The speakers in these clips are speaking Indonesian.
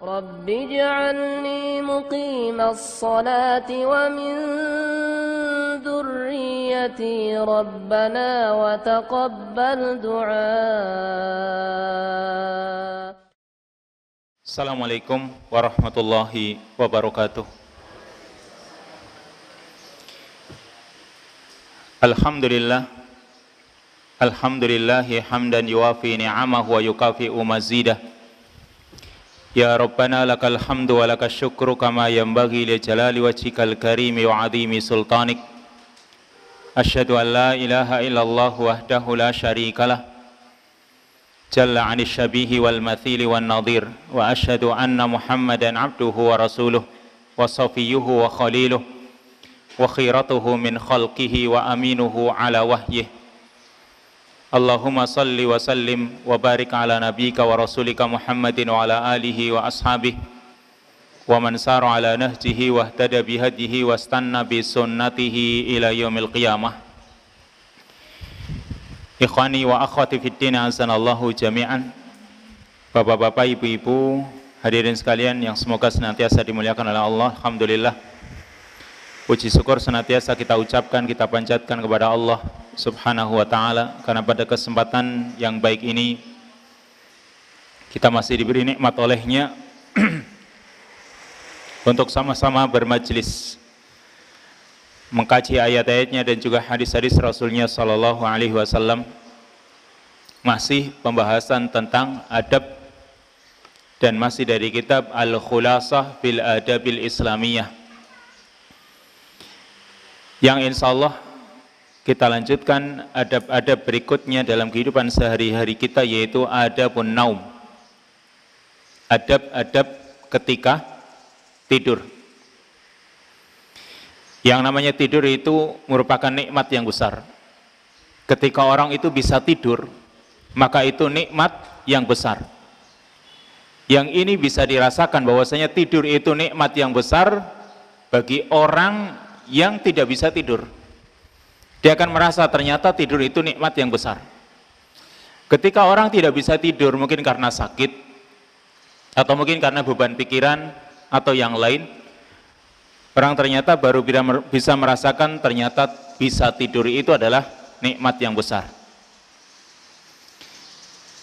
رب اجعلني مقيم الصلاة ومن ذريتي ربنا وتقبل دعاء. Assalamualaikum warahmatullahi wabarakatuh. Alhamdulillahi hamdan yuwafi ni'amahu wa yukafi'u mazidah. Ya Rabbana lakal hamdu wa lakas syukru kama yanbaghi li jalali wajhikal karimi wa azimi sultanik. Asyhadu an la ilaha illallah wahdahu la syarikalah jalla 'anil syabihi wal mathili wan nadhir, wa asyhadu anna Muhammadan 'abduhu wa rasuluh wa safiyyuhu wa khaliluh wa khiratuhu min khalqihi wa aminuhu ala wahyih. Allahumma salli wa sallim wa barik ala nabiyyika wa rasulika Muhammadin wa ala alihi wa ashabihi wa man sara ala nahjihi wa ihtada bihadihi wa istanna bi sunnatihi ila yaumil qiyamah. Ikhwani wa akhwati fid din, azanallahu jami'an. Bapak-bapak, ibu-ibu, hadirin sekalian yang semoga senantiasa dimuliakan oleh Allah. Alhamdulillah, puji syukur senantiasa kita ucapkan, kita panjatkan kepada Allah Subhanahu wa ta'ala, karena pada kesempatan yang baik ini kita masih diberi nikmat olehnya untuk sama-sama bermajlis mengkaji ayat-ayatnya dan juga hadis-hadis Rasulnya Sallallahu Alaihi Wasallam. Masih pembahasan tentang adab dan masih dari kitab Al-Khulasah fil Adabil Islamiyah, yang insya Allah kita lanjutkan adab-adab berikutnya dalam kehidupan sehari-hari kita, yaitu adabun naum, adab-adab ketika tidur. Yang namanya tidur itu merupakan nikmat yang besar. Ketika orang itu bisa tidur, maka itu nikmat yang besar. Yang ini bisa dirasakan bahwasanya tidur itu nikmat yang besar bagi orang yang tidak bisa tidur. Dia akan merasa ternyata tidur itu nikmat yang besar. Ketika orang tidak bisa tidur, mungkin karena sakit, atau mungkin karena beban pikiran, atau yang lain, orang ternyata baru bisa merasakan ternyata bisa tidur itu adalah nikmat yang besar.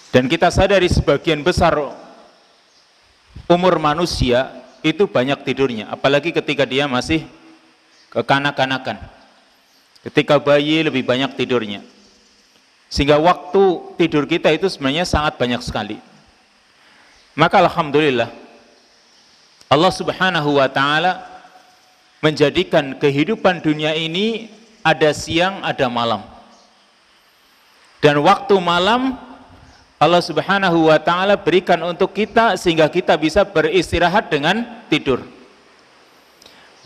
Dan kita sadari sebagian besar umur manusia itu banyak tidurnya, apalagi ketika dia masih kekanak-kanakan. Ketika bayi lebih banyak tidurnya, sehingga waktu tidur kita itu sebenarnya sangat banyak sekali. Maka alhamdulillah, Allah Subhanahu wa ta'ala menjadikan kehidupan dunia ini ada siang, ada malam. Dan waktu malam Allah Subhanahu wa ta'ala berikan untuk kita sehingga kita bisa beristirahat dengan tidur.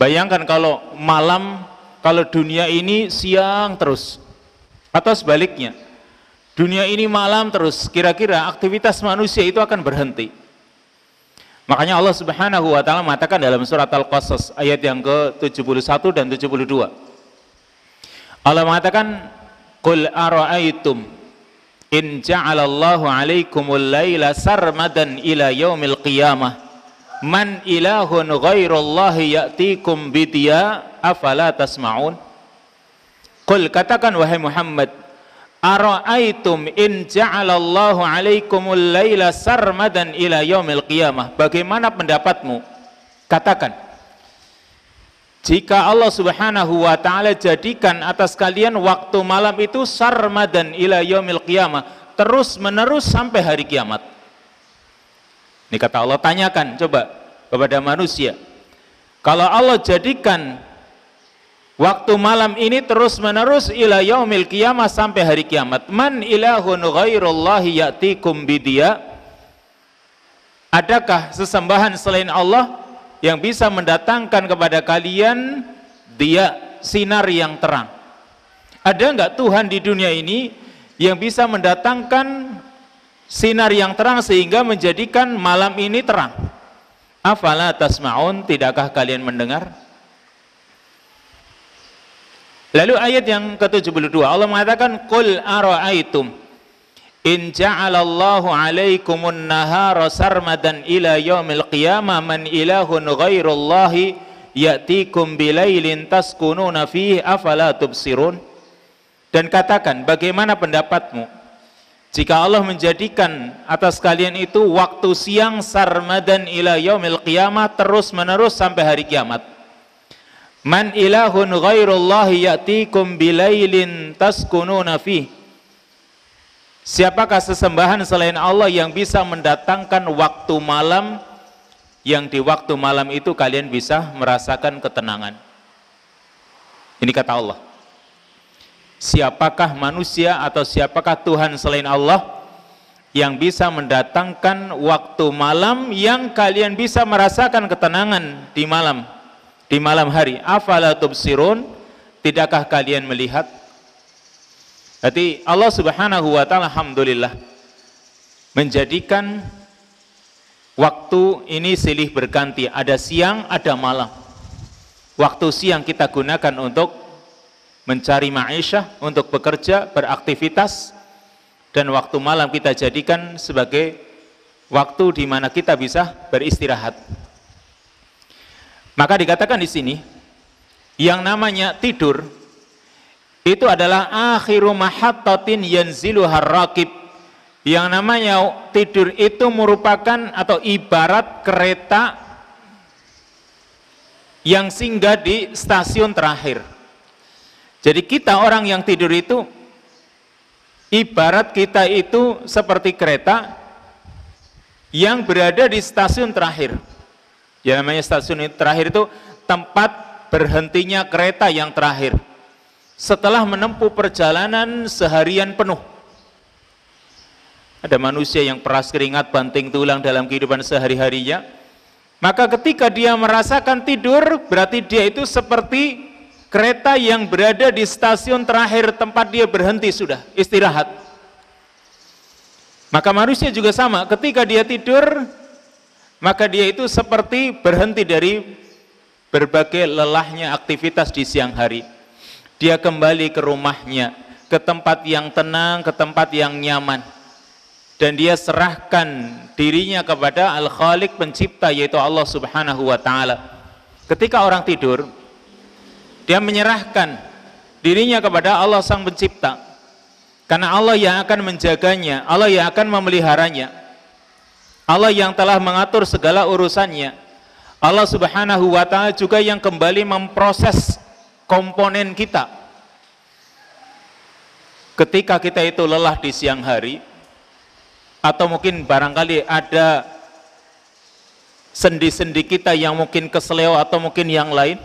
Bayangkan kalau malam, kalau dunia ini siang terus, atau sebaliknya, dunia ini malam terus, kira-kira aktivitas manusia itu akan berhenti. Makanya Allah Subhanahu wa ta'ala mengatakan dalam surat Al-Qasas ayat yang ke-71 dan 72. Allah mengatakan, "Qul ara'aytum in ja'alallahu 'alaikumul laila sarmadan ila yaumil qiyamah man ilahun ghairullahi ya'tikum bidiya afala tasma'un." Qul, katakan wahai Muhammad, ara'aitum in ja'alallahu 'alaikumul laila sarmadan ila yaumil qiyamah, bagaimana pendapatmu, katakan, jika Allah Subhanahu wa ta'ala jadikan atas kalian waktu malam itu sarmadan ila yaumil qiyamah, terus menerus sampai hari kiamat. Ini kata Allah, tanyakan coba kepada manusia, kalau Allah jadikan waktu malam ini terus menerus ila yaumil qiyamah sampai hari kiamat, man ilahun ghairullahi ya'tikum bidiya, adakah sesembahan selain Allah yang bisa mendatangkan kepada kalian dia, sinar yang terang? Ada enggak Tuhan di dunia ini yang bisa mendatangkan sinar yang terang sehingga menjadikan malam ini terang? Afala tasma'un, tidakkah kalian mendengar? Lalu ayat yang ke-72 Allah mengatakan, qul ara'aitum In ja'alallahu 'alaikumun nahara sarmadan ila yaumil qiyamah man ilahun ghairullahi ya'tikum bilailin taskununa fihi afala tubsirun. Dan katakan, bagaimana pendapatmu jika Allah menjadikan atas kalian itu waktu siang sarmadan ila yaumil qiyamah, terus menerus sampai hari kiamat. Man ilahun ghairullahi ya'tikum bilailin taskununa fihi. Siapakah sesembahan selain Allah yang bisa mendatangkan waktu malam, yang di waktu malam itu kalian bisa merasakan ketenangan? Ini kata Allah. Siapakah manusia atau siapakah Tuhan selain Allah yang bisa mendatangkan waktu malam yang kalian bisa merasakan ketenangan di malam hari? Afala tubsirun, tidakkah kalian melihat? Jadi Allah Subhanahu wa taala alhamdulillah menjadikan waktu ini silih berganti, ada siang, ada malam. Waktu siang kita gunakan untuk mencari ma'isyah, untuk bekerja, beraktivitas, dan waktu malam kita jadikan sebagai waktu di mana kita bisa beristirahat. Maka dikatakan di sini yang namanya tidur itu adalah akhiru mahattatin yanziluhar raqib. Yang namanya tidur itu merupakan atau ibarat kereta yang singgah di stasiun terakhir. Jadi kita orang yang tidur itu ibarat kita itu seperti kereta yang berada di stasiun terakhir. Yang namanya stasiun terakhir itu tempat berhentinya kereta yang terakhir setelah menempuh perjalanan seharian penuh. Ada manusia yang peras keringat, banting tulang dalam kehidupan sehari-harinya, maka ketika dia merasakan tidur, berarti dia itu seperti kereta yang berada di stasiun terakhir tempat dia berhenti sudah, istirahat. Maka manusia juga sama, ketika dia tidur, maka dia itu seperti berhenti dari berbagai lelahnya aktivitas di siang hari. Dia kembali ke rumahnya, ke tempat yang tenang, ke tempat yang nyaman. Dan dia serahkan dirinya kepada Al-Khaliq pencipta, yaitu Allah Subhanahu wa ta'ala. Ketika orang tidur, dia menyerahkan dirinya kepada Allah Sang Pencipta. Karena Allah yang akan menjaganya, Allah yang akan memeliharanya. Allah yang telah mengatur segala urusannya. Allah Subhanahu wa ta'ala juga yang kembali memproses komponen kita. Ketika kita itu lelah di siang hari, atau mungkin barangkali ada sendi-sendi kita yang mungkin keseleo atau mungkin yang lain,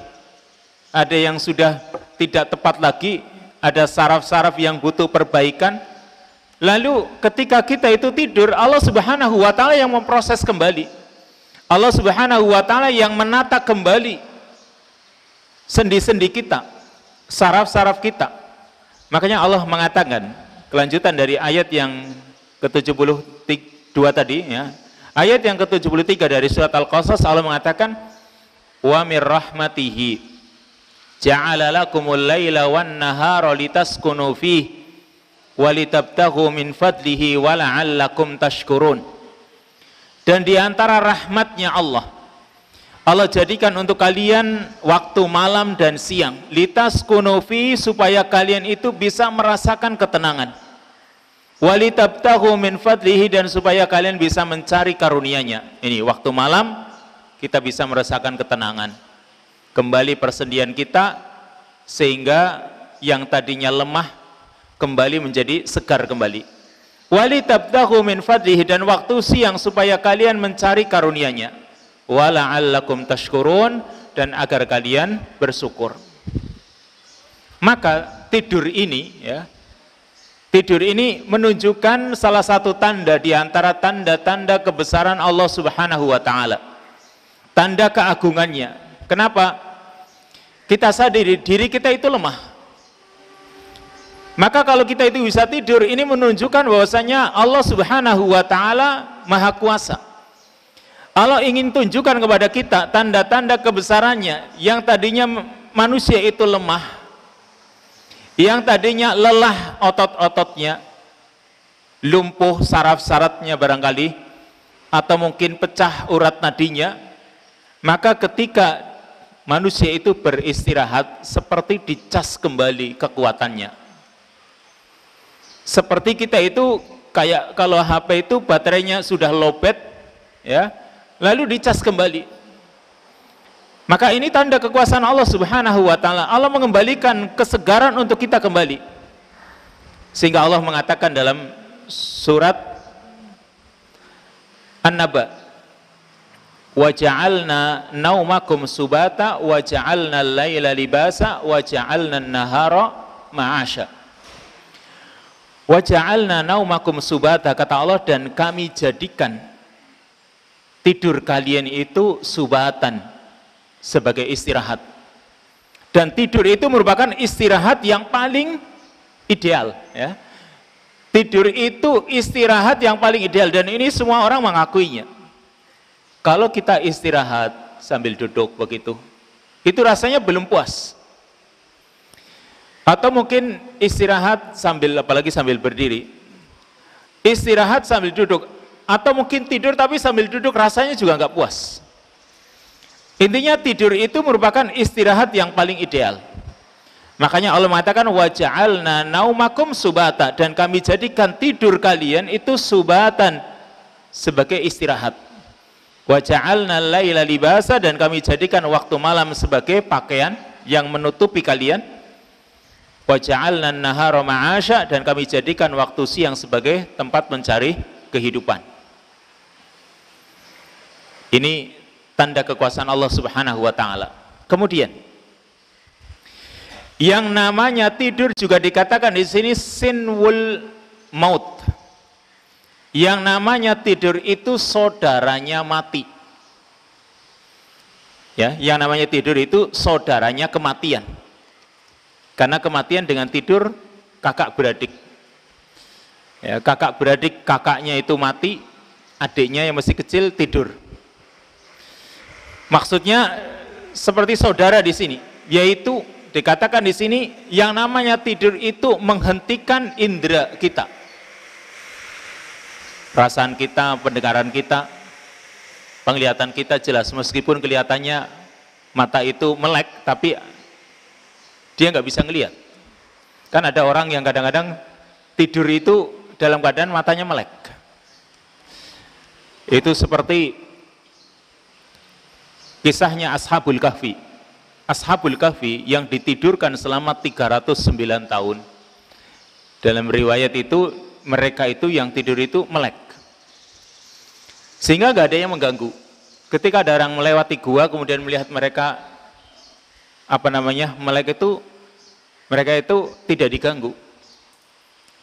ada yang sudah tidak tepat lagi, ada saraf-saraf yang butuh perbaikan. Lalu ketika kita itu tidur, Allah Subhanahu wa ta'ala yang memproses kembali. Allah Subhanahu wa ta'ala yang menata kembali sendi-sendi kita, saraf-saraf kita. Makanya Allah mengatakan, kelanjutan dari ayat yang ke-72 tadi ya. Ayat yang ke-73 dari surat Al-Qasas, Allah mengatakan, "Wa mir rahmatihi ja'ala lakumul laila wan nahara litaskunu fihi wa litabtaghu min fadlihi wa la'allakum tashkurun." Dan di antara rahmatnya Allah, Allah jadikan untuk kalian waktu malam dan siang, litaskunu fihi, supaya kalian itu bisa merasakan ketenangan. Walitabtaghu min fadlihi, dan supaya kalian bisa mencari karunia-Nya. Ini waktu malam kita bisa merasakan ketenangan, kembali persendian kita, sehingga yang tadinya lemah kembali menjadi segar kembali. Walitabtaghu min fadlihi, dan waktu siang supaya kalian mencari karunia-Nya. Wa la'allakum tashkurun, dan agar kalian bersyukur. Maka tidur ini ya, tidur ini menunjukkan salah satu tanda di antara tanda-tanda kebesaran Allah Subhanahu wa ta'ala, tanda keagungannya. Kenapa? Kita sadari diri kita itu lemah. Maka kalau kita itu bisa tidur, ini menunjukkan bahwasanya Allah Subhanahu wa ta'ala maha kuasa. Allah ingin tunjukkan kepada kita tanda-tanda kebesarannya. Yang tadinya manusia itu lemah, yang tadinya lelah otot-ototnya, lumpuh saraf-sarafnya barangkali, atau mungkin pecah urat nadinya, maka ketika manusia itu beristirahat seperti dicas kembali kekuatannya. Seperti kita itu kayak kalau HP itu baterainya sudah lowbat, ya, lalu dicas kembali. Maka ini tanda kekuasaan Allah Subhanahu wa taala. Allah mengembalikan kesegaran untuk kita kembali. Sehingga Allah mengatakan dalam surat An-Naba, wa ja'alna naumakum subata wa ja'alna al-laila libasa wa ja'alna an-nahara ma'asha. Wa ja'alna naumakum subata, kata Allah, dan kami jadikan tidur kalian itu subatan, sebagai istirahat. Dan tidur itu merupakan istirahat yang paling ideal, ya. Tidur itu istirahat yang paling ideal, dan ini semua orang mengakuinya. Kalau kita istirahat sambil duduk begitu, itu rasanya belum puas. Atau mungkin istirahat sambil, apalagi sambil berdiri, istirahat sambil duduk, atau mungkin tidur tapi sambil duduk, rasanya juga nggak puas. Intinya tidur itu merupakan istirahat yang paling ideal. Makanya Allah mengatakan wa ja'alna naumakum subata, dan kami jadikan tidur kalian itu subatan, sebagai istirahat. Wa ja'alna al-laila libasa, dan kami jadikan waktu malam sebagai pakaian yang menutupi kalian. Wa ja'alna an-nahara ma'asha, dan kami jadikan waktu siang sebagai tempat mencari kehidupan. Ini tanda kekuasaan Allah Subhanahu wa taala. Kemudian yang namanya tidur juga dikatakan di sini sinwul maut. Yang namanya tidur itu saudaranya mati. Ya, yang namanya tidur itu saudaranya kematian. Karena kematian dengan tidur kakak beradik. Ya, kakak beradik, kakaknya itu mati, adiknya yang masih kecil tidur. Maksudnya seperti saudara di sini, yaitu dikatakan di sini yang namanya tidur itu menghentikan indera kita. Perasaan kita, pendengaran kita, penglihatan kita jelas, meskipun kelihatannya mata itu melek, tapi dia nggak bisa ngelihat. Kan ada orang yang kadang-kadang tidur itu dalam keadaan matanya melek. Itu seperti kisahnya Ashabul Kahfi. Ashabul Kahfi yang ditidurkan selama 309 tahun. Dalam riwayat itu, mereka itu yang tidur itu melek. Sehingga gak ada yang mengganggu. Ketika ada orang melewati gua kemudian melihat mereka melek itu, mereka itu tidak diganggu.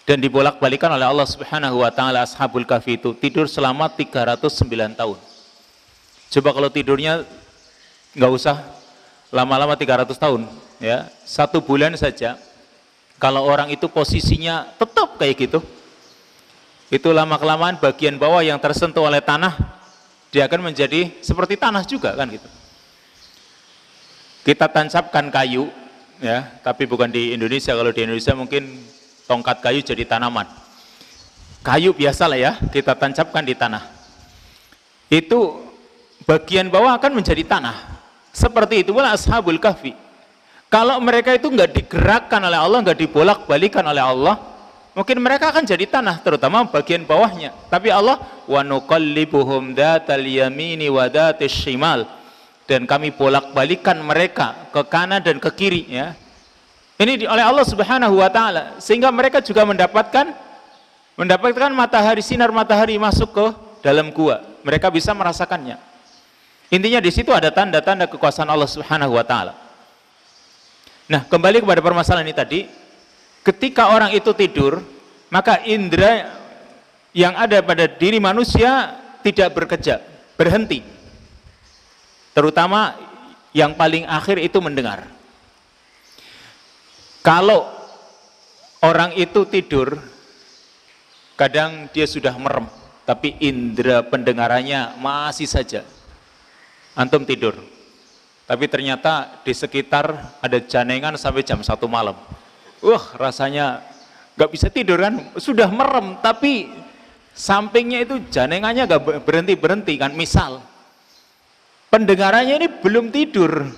Dan dibolak-balikan oleh Allah Subhanahu wa taala. Ashabul Kahfi itu tidur selama 309 tahun. Coba kalau tidurnya nggak usah lama-lama 300 tahun, ya, 1 bulan saja, kalau orang itu posisinya tetap kayak gitu, itu lama-kelamaan bagian bawah yang tersentuh oleh tanah, dia akan menjadi seperti tanah juga, kan gitu. Kita tancapkan kayu, ya, tapi bukan di Indonesia. Kalau di Indonesia mungkin tongkat kayu jadi tanaman. Kayu biasa lah ya, kita tancapkan di tanah. Itu bagian bawah akan menjadi tanah. Seperti itu pula Ashabul Kahfi. Kalau mereka itu nggak digerakkan oleh Allah, nggak dibolak-balikan oleh Allah, mungkin mereka akan jadi tanah, terutama bagian bawahnya. Tapi Allah, wa nuqallibuhum datal yamini wa datis shimal, dan kami bolak-balikan mereka ke kanan dan ke kiri, ya. Ini oleh Allah Subhanahu wa taala, sehingga mereka juga mendapatkan matahari, sinar matahari masuk ke dalam gua. Mereka bisa merasakannya. Intinya di situ ada tanda-tanda kekuasaan Allah Subhanahu wa taala. Nah, kembali kepada permasalahan ini tadi, ketika orang itu tidur, maka indera yang ada pada diri manusia tidak bekerja, berhenti. Terutama yang paling akhir itu mendengar. Kalau orang itu tidur, kadang dia sudah merem, tapi indera pendengarannya masih saja. Antum tidur, tapi ternyata di sekitar ada janengan sampai jam 1 malam. Rasanya nggak bisa tidur kan, sudah merem tapi sampingnya itu janengannya nggak berhenti kan, misal pendengarannya ini belum tidur,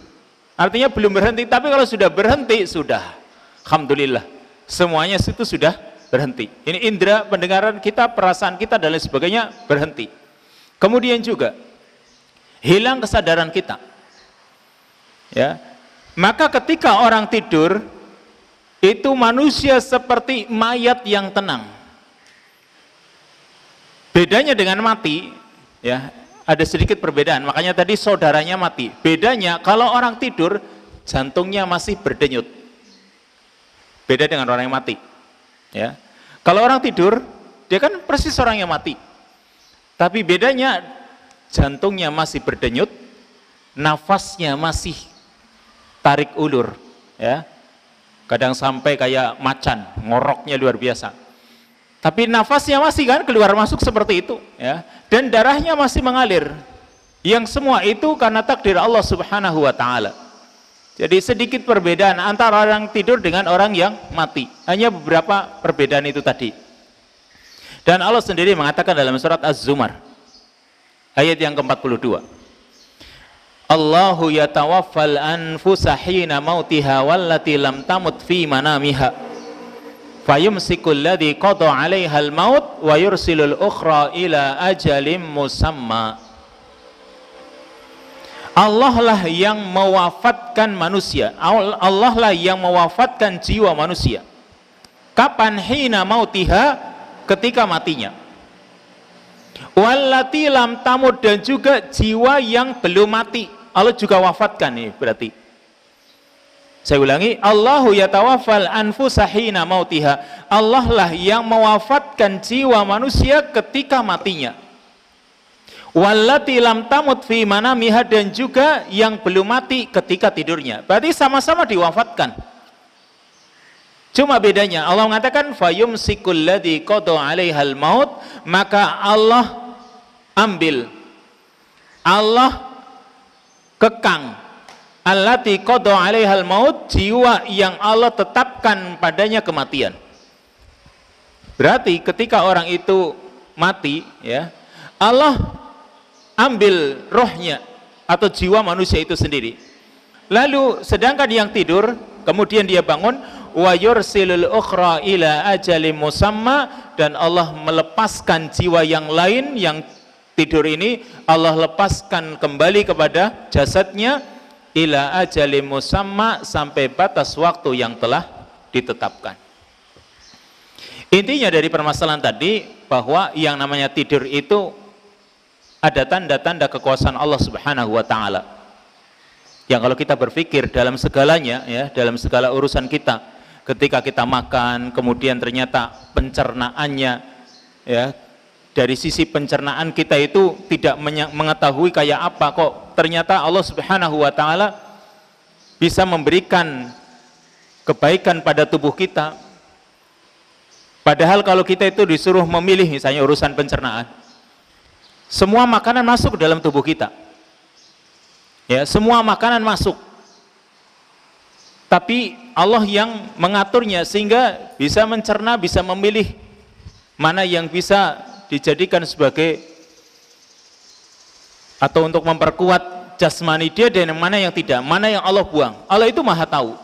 artinya belum berhenti, tapi kalau sudah berhenti sudah, alhamdulillah, semuanya itu sudah berhenti. Ini indera pendengaran kita, perasaan kita dan lain sebagainya berhenti. Kemudian juga hilang kesadaran kita, ya. Maka ketika orang tidur itu manusia seperti mayat yang tenang. Bedanya dengan mati, ya, ada sedikit perbedaan. Makanya tadi saudaranya mati. Bedanya kalau orang tidur jantungnya masih berdenyut. Beda dengan orang yang mati. Ya. Kalau orang tidur, dia kan persis orang yang mati. Tapi bedanya jantungnya masih berdenyut, nafasnya masih tarik ulur, ya. Kadang sampai kayak macan, ngoroknya luar biasa. Tapi nafasnya masih kan keluar masuk seperti itu, ya. Dan darahnya masih mengalir. Yang semua itu karena takdir Allah Subhanahu wa taala. Jadi sedikit perbedaan antara orang tidur dengan orang yang mati. Hanya beberapa perbedaan itu tadi. Dan Allah sendiri mengatakan dalam surat Az-Zumar ayat yang ke-42. Allahu yatawaffal anfusa hina mautiha wallati lam tamut fi manamiha fayumsikul ladzi qada 'alaihal maut wa yursilul ukhra ila ajalim musamma. Allah lah yang mewafatkan manusia, Allah lah yang mewafatkan jiwa manusia. Kapan? Hina mautiha, ketika matinya. Wallati lam tamut, dan juga jiwa yang belum mati Allah juga wafatkan. Nih berarti saya ulangi, Allahu yatawaffal anfusa hina mautiha, Allah lah yang mewafatkan jiwa manusia ketika matinya. Wallati lam tamut fi manamiha, dan juga yang belum mati ketika tidurnya. Berarti sama-sama diwafatkan. Cuma bedanya Allah mengatakan fayumsikul ladzi qada 'alaihal maut, maka Allah ambil, Allah kekang, allati qada 'alaihal maut, jiwa yang Allah tetapkan padanya kematian. Berarti ketika orang itu mati, ya, Allah ambil rohnya atau jiwa manusia itu sendiri. Lalu sedangkan yang tidur kemudian dia bangun, wa yursilul ukhra ila ajalim musamma, dan Allah melepaskan jiwa yang lain yang tidur ini, Allah lepaskan kembali kepada jasadnya ila ajalim musamma, sampai batas waktu yang telah ditetapkan. Intinya dari permasalahan tadi bahwa yang namanya tidur itu ada tanda-tanda kekuasaan Allah Subhanahu wa taala. Yang kalau kita berpikir dalam segalanya, ya, dalam segala urusan kita, ketika kita makan, kemudian ternyata pencernaannya, ya, dari sisi pencernaan kita itu tidak mengetahui kayak apa, kok ternyata Allah Subhanahu wa taala bisa memberikan kebaikan pada tubuh kita. Padahal kalau kita itu disuruh memilih, misalnya urusan pencernaan, semua makanan masuk ke dalam tubuh kita, ya, semua makanan masuk, tapi Allah yang mengaturnya sehingga bisa mencerna, bisa memilih mana yang bisa dijadikan sebagai atau untuk memperkuat jasmani dia dan mana yang tidak, mana yang Allah buang. Allah itu maha tahu.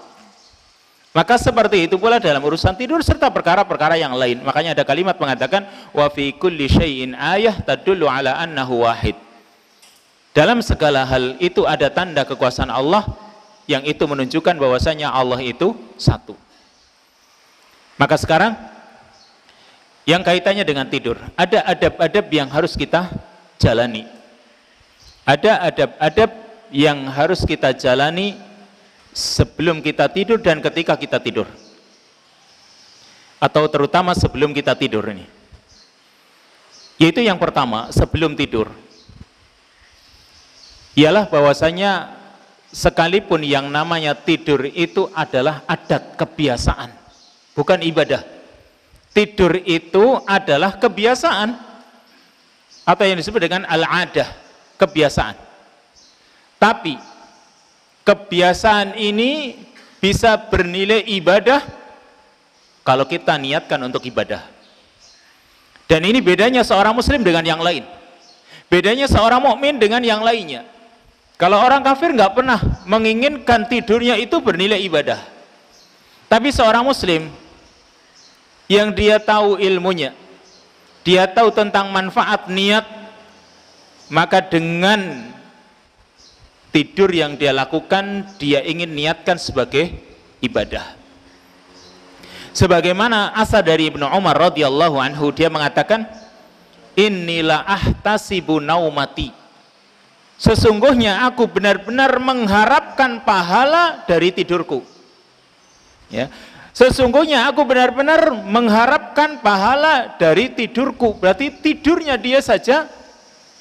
Maka seperti itu pula dalam urusan tidur serta perkara-perkara yang lain. Makanya ada kalimat mengatakan wa fi kulli syai'in ayah tadullu ala annahu wahid. Dalam segala hal itu ada tanda kekuasaan Allah yang itu menunjukkan bahwasanya Allah itu satu. Maka sekarang yang kaitannya dengan tidur, ada adab-adab yang harus kita jalani. Ada adab-adab yang harus kita jalani sebelum kita tidur dan ketika kita tidur, atau terutama sebelum kita tidur ini. Yaitu yang pertama, sebelum tidur ialah bahwasanya sekalipun yang namanya tidur itu adalah adat, kebiasaan, bukan ibadah. Tidur itu adalah kebiasaan atau yang disebut dengan al-adah, kebiasaan. Tapi kebiasaan ini bisa bernilai ibadah, kalau kita niatkan untuk ibadah. Dan ini bedanya seorang muslim dengan yang lain. Bedanya seorang mukmin dengan yang lainnya. Kalau orang kafir nggak pernah menginginkan tidurnya itu bernilai ibadah. Tapi seorang muslim yang dia tahu ilmunya, dia tahu tentang manfaat niat, maka dengan tidur yang dia lakukan, dia ingin niatkan sebagai ibadah. Sebagaimana asal dari Ibnu Umar radhiyallahu anhu, dia mengatakan, "Innila ahtasibu naumati." Sesungguhnya aku benar-benar mengharapkan pahala dari tidurku. Ya. Sesungguhnya aku benar-benar mengharapkan pahala dari tidurku. Berarti tidurnya dia saja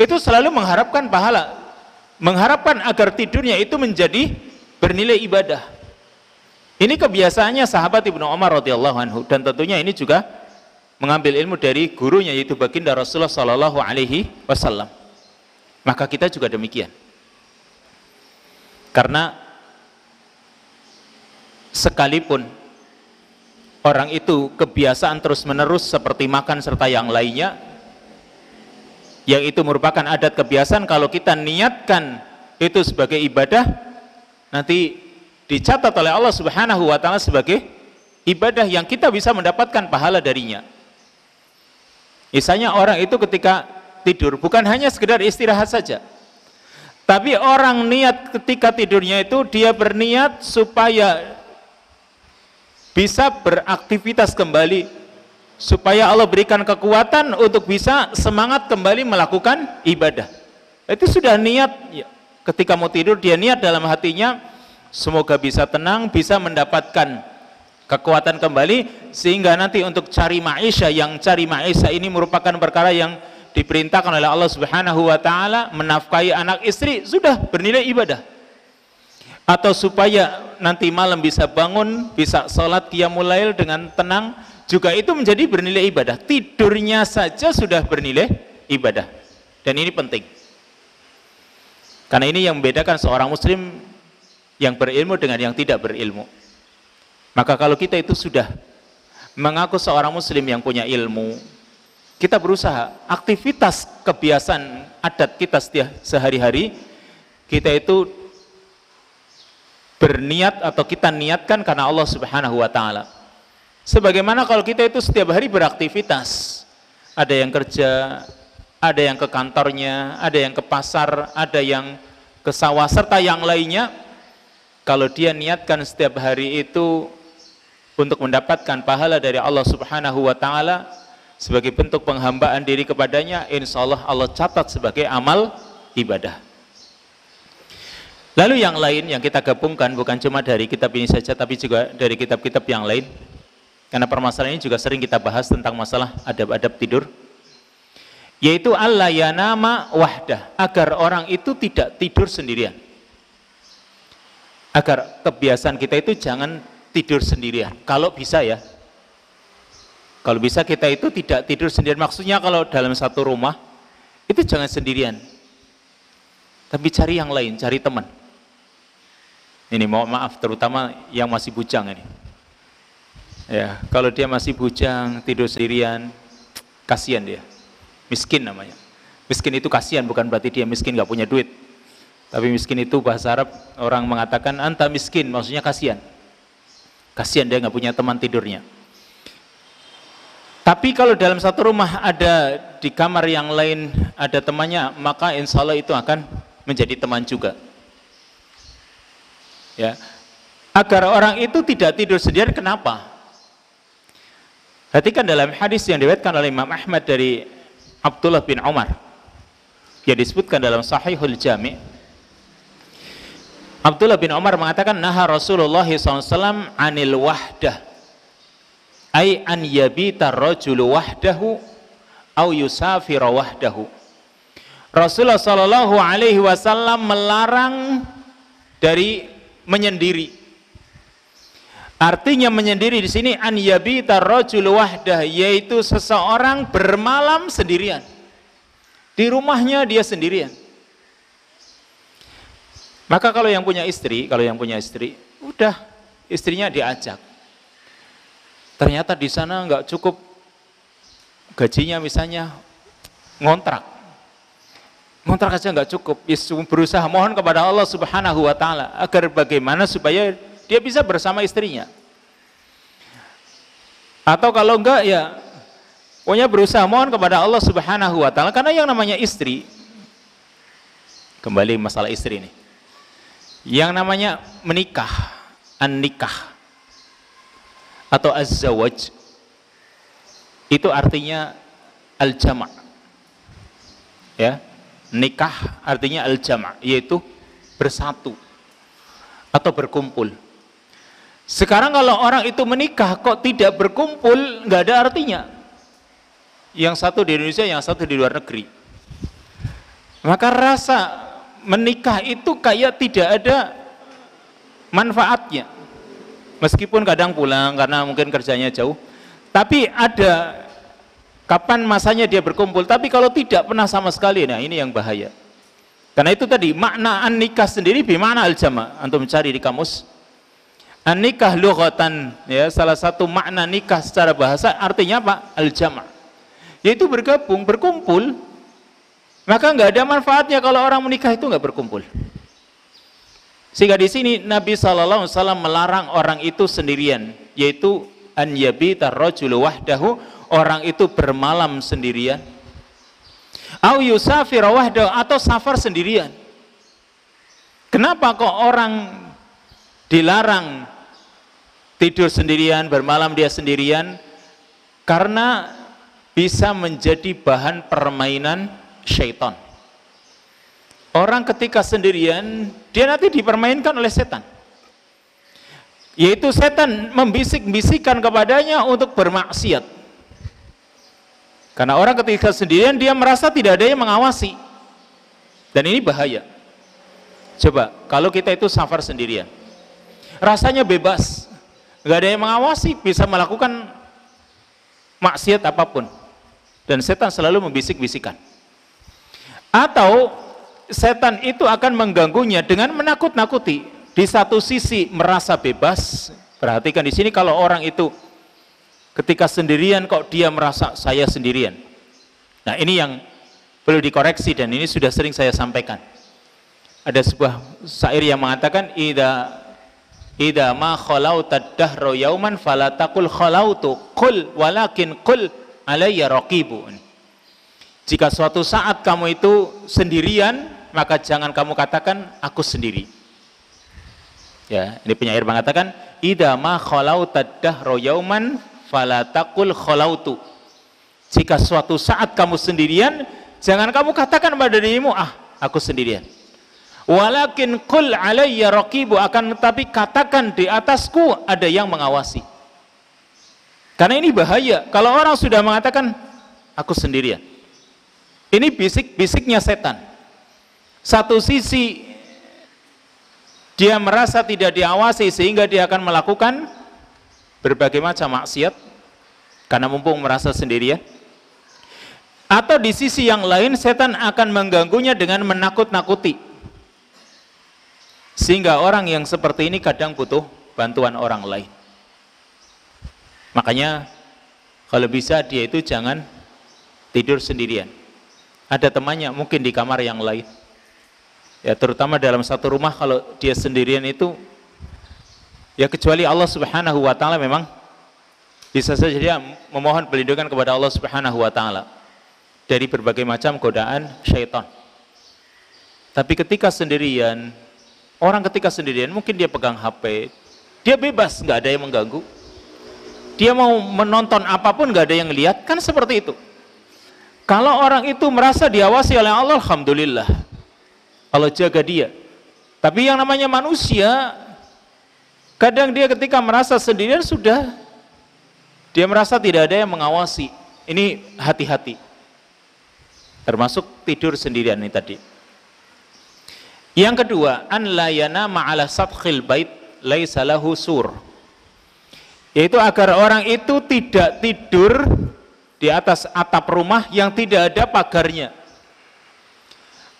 itu selalu mengharapkan pahala, mengharapkan agar tidurnya itu menjadi bernilai ibadah. Ini kebiasaannya sahabat Ibnu Umar radhiyallahu anhu, dan tentunya ini juga mengambil ilmu dari gurunya yaitu baginda Rasulullah sallallahu alaihi wasallam. Maka kita juga demikian. Karena sekalipun orang itu kebiasaan terus-menerus seperti makan serta yang lainnya, yang itu merupakan adat kebiasaan, kalau kita niatkan itu sebagai ibadah, nanti dicatat oleh Allah Subhanahu wa taala sebagai ibadah yang kita bisa mendapatkan pahala darinya. Misalnya orang itu ketika tidur bukan hanya sekedar istirahat saja, tapi orang niat ketika tidurnya itu dia berniat supaya bisa beraktivitas kembali, supaya Allah berikan kekuatan untuk bisa semangat kembali melakukan ibadah. Itu sudah niat. Ketika mau tidur dia niat dalam hatinya, semoga bisa tenang, bisa mendapatkan kekuatan kembali, sehingga nanti untuk cari maisha, yang cari maisha ini merupakan perkara yang diperintahkan oleh Allah Subhanahu wa taala, menafkahi anak istri, sudah bernilai ibadah. Atau supaya nanti malam bisa bangun, bisa sholat qiyamul lail dengan tenang, juga itu menjadi bernilai ibadah. Tidurnya saja sudah bernilai ibadah. Dan ini penting. Karena ini yang membedakan seorang muslim yang berilmu dengan yang tidak berilmu. Maka kalau kita itu sudah mengaku seorang muslim yang punya ilmu, kita berusaha aktivitas kebiasaan adat kita setiap sehari-hari, kita itu berniat atau kita niatkan karena Allah Subhanahu wa taala. Sebagaimana kalau kita itu setiap hari beraktivitas, ada yang kerja, ada yang ke kantornya, ada yang ke pasar, ada yang ke sawah serta yang lainnya. Kalau dia niatkan setiap hari itu untuk mendapatkan pahala dari Allah Subhanahu wa taala sebagai bentuk penghambaan diri kepadanya, insya Allah Allah catat sebagai amal ibadah. Lalu yang lain yang kita gabungkan bukan cuma dari kitab ini saja, tapi juga dari kitab-kitab yang lain, karena permasalahan ini juga sering kita bahas tentang masalah adab-adab tidur, yaitu alla yanama wahdah, agar orang itu tidak tidur sendirian. Agar kebiasaan kita itu jangan tidur sendirian. Kalau bisa ya, kalau bisa kita itu tidak tidur sendirian. Maksudnya kalau dalam satu rumah itu jangan sendirian, tapi cari yang lain, cari teman. Ini mohon maaf, terutama yang masih bujang ini. Ya, kalau dia masih bujang tidur sendirian, kasihan dia, miskin namanya. Miskin itu kasihan, bukan berarti dia miskin nggak punya duit. Tapi miskin itu bahasa Arab, orang mengatakan anta miskin, maksudnya kasihan. Kasihan dia nggak punya teman tidurnya. Tapi kalau dalam satu rumah ada di kamar yang lain ada temannya, maka insya Allah itu akan menjadi teman juga. Ya, agar orang itu tidak tidur sendirian. Kenapa? Perhatikan dalam hadis yang diriwayatkan oleh Imam Ahmad dari Abdullah bin Umar, yang disebutkan dalam Sahihul Jami'. Abdullah bin Umar mengatakan, naha Rasulullah SAW anil wahdah, ay an yabita rajulu wahdahu au yusafira wahdahu. Rasulullah sallallahu alaihi wasallam melarang dari menyendiri. Artinya menyendiri di sini an yabita rajulu wahdah, yaitu seseorang bermalam sendirian. Di rumahnya dia sendirian. Maka kalau yang punya istri, udah istrinya diajak. Ternyata di sana nggak cukup gajinya, misalnya ngontrak aja nggak cukup, berusaha mohon kepada Allah Subhanahu wa Ta'ala agar bagaimana supaya dia bisa bersama istrinya. Atau kalau enggak ya pokoknya berusaha mohon kepada Allah Subhanahu wa Ta'ala, karena yang namanya istri, kembali masalah istri ini, yang namanya menikah, an-nikah atau az-zawaj, itu artinya al-jama'. Ya, nikah artinya al-jama', yaitu bersatu atau berkumpul. Sekarang kalau orang itu menikah kok tidak berkumpul, nggak ada artinya. Yang satu di Indonesia, yang satu di luar negeri. Maka rasa menikah itu kayak tidak ada manfaatnya. Meskipun kadang pulang karena mungkin kerjanya jauh, tapi ada kapan masanya dia berkumpul. Tapi kalau tidak pernah sama sekali, nah ini yang bahaya. Karena itu tadi makna an-nikah sendiri bermakna al-jama'. Antum cari di kamus. An-nikah lughatan, ya, salah satu makna nikah secara bahasa artinya apa? Al-jama'. Yaitu bergabung, berkumpul. Maka nggak ada manfaatnya kalau orang menikah itu nggak berkumpul. Sehingga di sini Nabi SAW melarang orang itu sendirian, yaitu an yabita rajulu wahdahu, orang itu bermalam sendirian, au yusafir wahdahu, atau safar sendirian. Kenapa kok orang dilarang tidur sendirian, bermalam dia sendirian? Karena bisa menjadi bahan permainan syaitan. Orang ketika sendirian, dia nanti dipermainkan oleh setan. Yaitu setan membisik-bisikkan kepadanya untuk bermaksiat. Karena orang ketika sendirian, dia merasa tidak ada yang mengawasi. Dan ini bahaya. Coba, kalau kita itu safar sendirian, rasanya bebas, nggak ada yang mengawasi, bisa melakukan maksiat apapun. Dan setan selalu membisik-bisikkan. Atau setan itu akan mengganggunya dengan menakut-nakuti. Di satu sisi merasa bebas. Perhatikan di sini, kalau orang itu ketika sendirian kok dia merasa saya sendirian. Nah, ini yang perlu dikoreksi dan ini sudah sering saya sampaikan. Ada sebuah syair yang mengatakan idza ma khalauta dahra yauman fala taqul khalautu qul walakin qul alayya raqibun. Jika suatu saat kamu itu sendirian, maka jangan kamu katakan aku sendiri. Ya, ini penyair mengatakan idza ma khalauta dahra yauman fala taqul khalautu. Jika suatu saat kamu sendirian, jangan kamu katakan pada dirimu aku sendirian. Walakin qul alayya raqibu, akan tetapi katakan di atasku ada yang mengawasi. Karena ini bahaya kalau orang sudah mengatakan aku sendirian. Ini bisik-bisiknya setan. Satu sisi dia merasa tidak diawasi sehingga dia akan melakukan berbagai macam maksiat karena mumpung merasa sendirian. Atau di sisi yang lain setan akan mengganggunya dengan menakut-nakuti. Sehingga orang yang seperti ini kadang butuh bantuan orang lain. Makanya kalau bisa dia itu jangan tidur sendirian. Ada temannya mungkin di kamar yang lain. Ya, terutama dalam satu rumah kalau dia sendirian itu, ya kecuali Allah Subhanahu wa Ta'ala memang bisa saja dia memohon perlindungan kepada Allah Subhanahu wa Ta'ala dari berbagai macam godaan syaitan. Tapi ketika sendirian, orang ketika sendirian mungkin dia pegang HP, dia bebas, nggak ada yang mengganggu. Dia mau menonton apapun nggak ada yang lihat, kan seperti itu. Kalau orang itu merasa diawasi oleh Allah, alhamdulillah, Allah jaga dia. Tapi yang namanya manusia, kadang dia ketika merasa sendirian sudah, dia merasa tidak ada yang mengawasi. Ini hati-hati. Termasuk tidur sendirian ini tadi. Yang kedua, an la yanama ala sathil bait laisa lahu sur. Yaitu agar orang itu tidak tidur di atas atap rumah yang tidak ada pagarnya.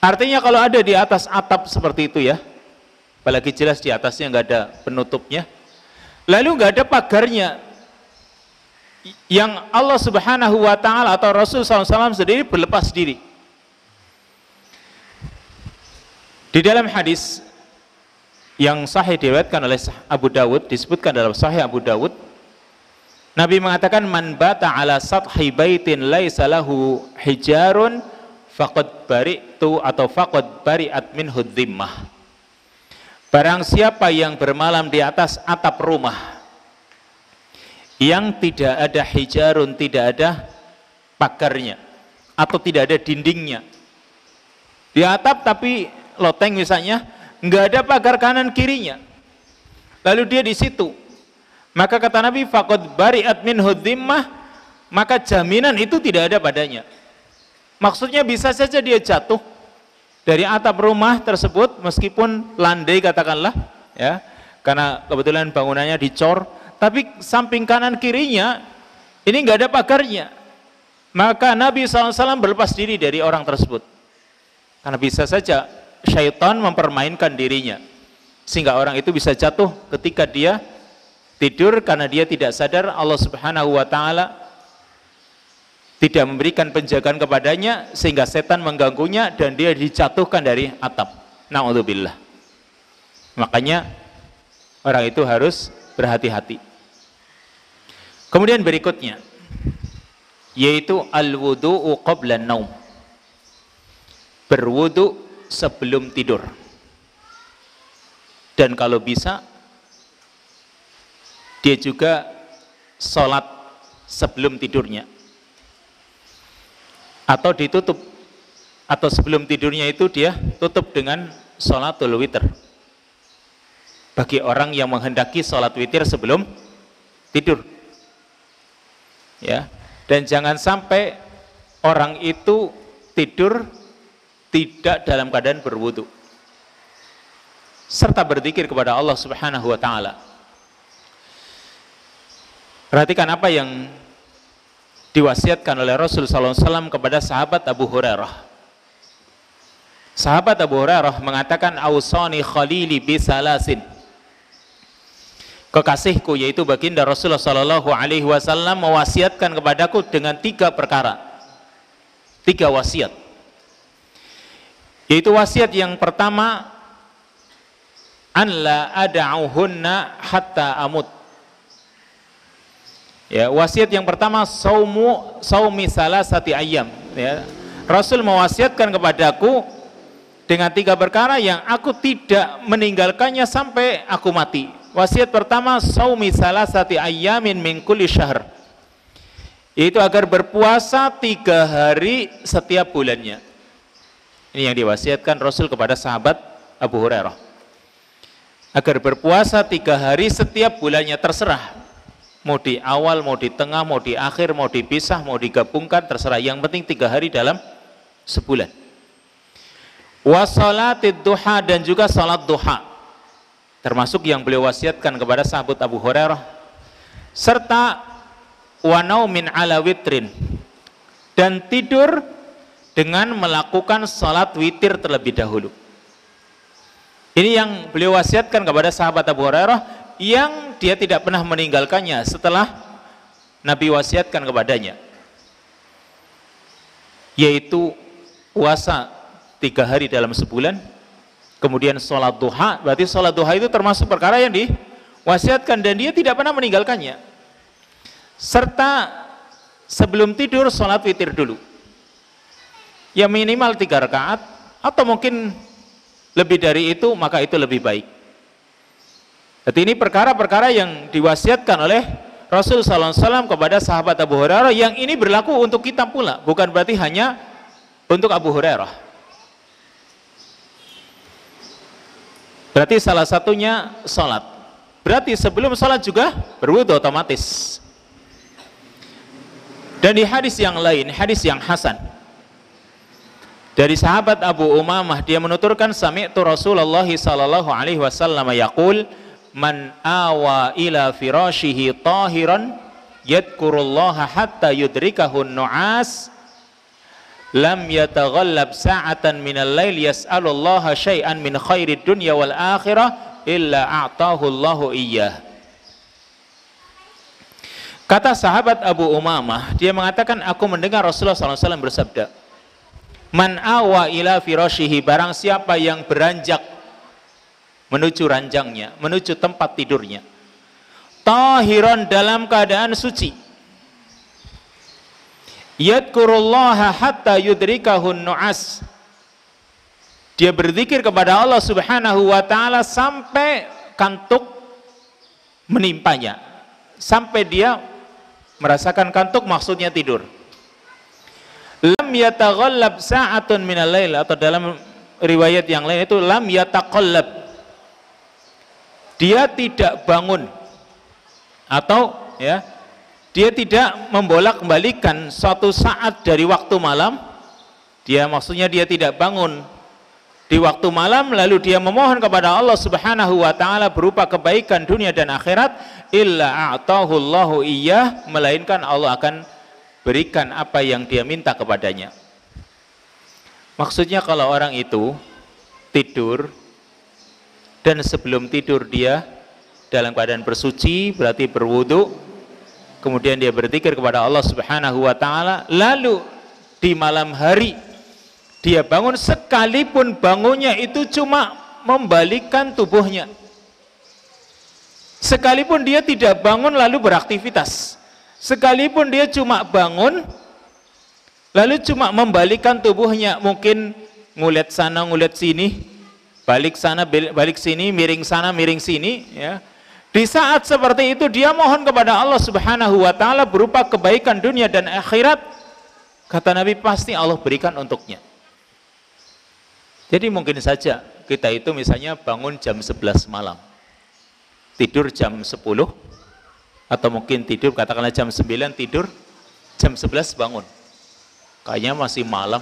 Artinya kalau ada di atas atap seperti itu ya, apalagi jelas di atasnya nggak ada penutupnya, lalu nggak ada pagarnya, yang Allah Subhanahu wa taala atau Rasul SAW sendiri berlepas diri. Di dalam hadis yang sahih diriwayatkan oleh Abu Dawud, disebutkan dalam Sahih Abu Dawud, Nabi mengatakan, man bata ala sathi baitin laisa lahu hijarun faqad bari'tu atau faqad bari'at minhu dhimmah. Barang siapa yang bermalam di atas atap rumah yang tidak ada hijarun, tidak ada pagarnya atau tidak ada dindingnya, di atap tapi loteng misalnya, nggak ada pagar kanan kirinya, lalu dia di situ, maka kata Nabi, faqad bari'at minhu dhimmah, maka jaminan itu tidak ada padanya. Maksudnya bisa saja dia jatuh dari atap rumah tersebut meskipun landai katakanlah, ya, karena kebetulan bangunannya dicor, tapi samping kanan kirinya ini nggak ada pagarnya, maka Nabi SAW berlepas diri dari orang tersebut, karena bisa saja syaitan mempermainkan dirinya sehingga orang itu bisa jatuh ketika dia tidur karena dia tidak sadar Allah Subhanahu wa taala tidak memberikan penjagaan kepadanya sehingga setan mengganggunya dan dia dijatuhkan dari atap. Na'udzubillah. Makanya orang itu harus berhati-hati. Kemudian berikutnya yaitu al-wudu'u qabla naum, berwudu sebelum tidur, dan kalau bisa dia juga sholat sebelum tidurnya atau ditutup, atau sebelum tidurnya itu dia tutup dengan sholatul witir bagi orang yang menghendaki sholat witir sebelum tidur, ya. Dan jangan sampai orang itu tidur tidak dalam keadaan berwudu serta berzikir kepada Allah Subhanahu wa taala. Perhatikan apa yang diwasiatkan oleh Rasul sallallahu alaihi wasallam kepada sahabat Abu Hurairah. Sahabat Abu Hurairah mengatakan, ausani khalili bisalasin, kekasihku yaitu baginda Rasulullah sallallahu alaihi wasallam mewasiatkan kepadaku dengan 3 perkara, 3 wasiat. Yaitu wasiat yang pertama, an la ada'uhunna hatta amut. Ya, wasiat yang pertama, saumi salasati ayyam, ya. Rasul mewasiatkan kepadaku dengan 3 perkara yang aku tidak meninggalkannya sampai aku mati. Wasiat pertama, saumi salasati ayyamin min kulli syahr, yaitu agar berpuasa 3 hari setiap bulannya. Ini yang diwasiatkan Rasul kepada sahabat Abu Hurairah, agar berpuasa 3 hari setiap bulannya, terserah mau di awal, mau di tengah, mau di akhir, mau dipisah, mau digabungkan, terserah, yang penting 3 hari dalam sebulan. Wa salatid duha, dan juga salat duha termasuk yang beliau wasiatkan kepada sahabat Abu Hurairah, serta wa naumin ala witrin, dan tidur dengan melakukan salat witir terlebih dahulu. Ini yang beliau wasiatkan kepada sahabat Abu Hurairah yang dia tidak pernah meninggalkannya setelah Nabi wasiatkan kepadanya, yaitu puasa 3 hari dalam sebulan, kemudian sholat duha. Berarti sholat duha itu termasuk perkara yang diwasiatkan dan dia tidak pernah meninggalkannya, serta sebelum tidur sholat witir dulu, ya minimal 3 rakaat, atau mungkin lebih dari itu maka itu lebih baik. Jadi ini perkara-perkara yang diwasiatkan oleh Rasul sallallahu alaihi wasallam kepada sahabat Abu Hurairah, yang ini berlaku untuk kita pula, bukan berarti hanya untuk Abu Hurairah. Berarti salah satunya sholat. Berarti sebelum sholat juga berwudu otomatis. Dan di hadis yang lain, hadis yang hasan dari sahabat Abu Umamah, dia menuturkan, sami'tu Rasulullah sallallahu alaihi wasallam yaqul, man awa ila firashihi tahiran yadkurullaha hatta yudrikahun nu'as lam yataghallab sa'atan minal lail yas'alullaha syai'an min khairid dunya wal akhirah illa a'tahu Allahu iyyah. Kata sahabat Abu Umamah, dia mengatakan, aku mendengar Rasulullah SAW bersabda, man awa ila firashihi, barang siapa yang beranjak menuju ranjangnya, menuju tempat tidurnya, tahiran, dalam keadaan suci, yadkurullaha hatta yudrikahun nu'as, dia berzikir kepada Allah Subhanahu wa ta'ala sampai kantuk menimpanya, sampai dia merasakan kantuk, maksudnya tidur. Lam yataghallab sa'atun minal lail, atau dalam riwayat yang lain itu lam yataqallab, dia tidak bangun, atau ya, dia tidak membolak-balikan suatu saat dari waktu malam, dia maksudnya dia tidak bangun di waktu malam lalu dia memohon kepada Allah Subhanahu wa ta'ala berupa kebaikan dunia dan akhirat, illa a'tahu Allahu iyyah, melainkan Allah akan berikan apa yang dia minta kepadanya. Maksudnya kalau orang itu tidur dan sebelum tidur dia dalam keadaan bersuci, berarti berwudu, kemudian dia berzikir kepada Allah Subhanahu wa ta'ala, lalu di malam hari dia bangun, sekalipun bangunnya itu cuma membalikkan tubuhnya, sekalipun dia tidak bangun lalu beraktivitas, sekalipun dia cuma bangun lalu cuma membalikkan tubuhnya, mungkin ngulet sana ngulet sini, balik sana balik sini, miring sana miring sini, ya. Di saat seperti itu dia mohon kepada Allah Subhanahu wa ta'ala berupa kebaikan dunia dan akhirat, kata Nabi, pasti Allah berikan untuknya. Jadi mungkin saja kita itu misalnya bangun jam 11 malam, tidur jam 10, atau mungkin tidur katakanlah jam 9, tidur jam 11 bangun, kayaknya masih malam,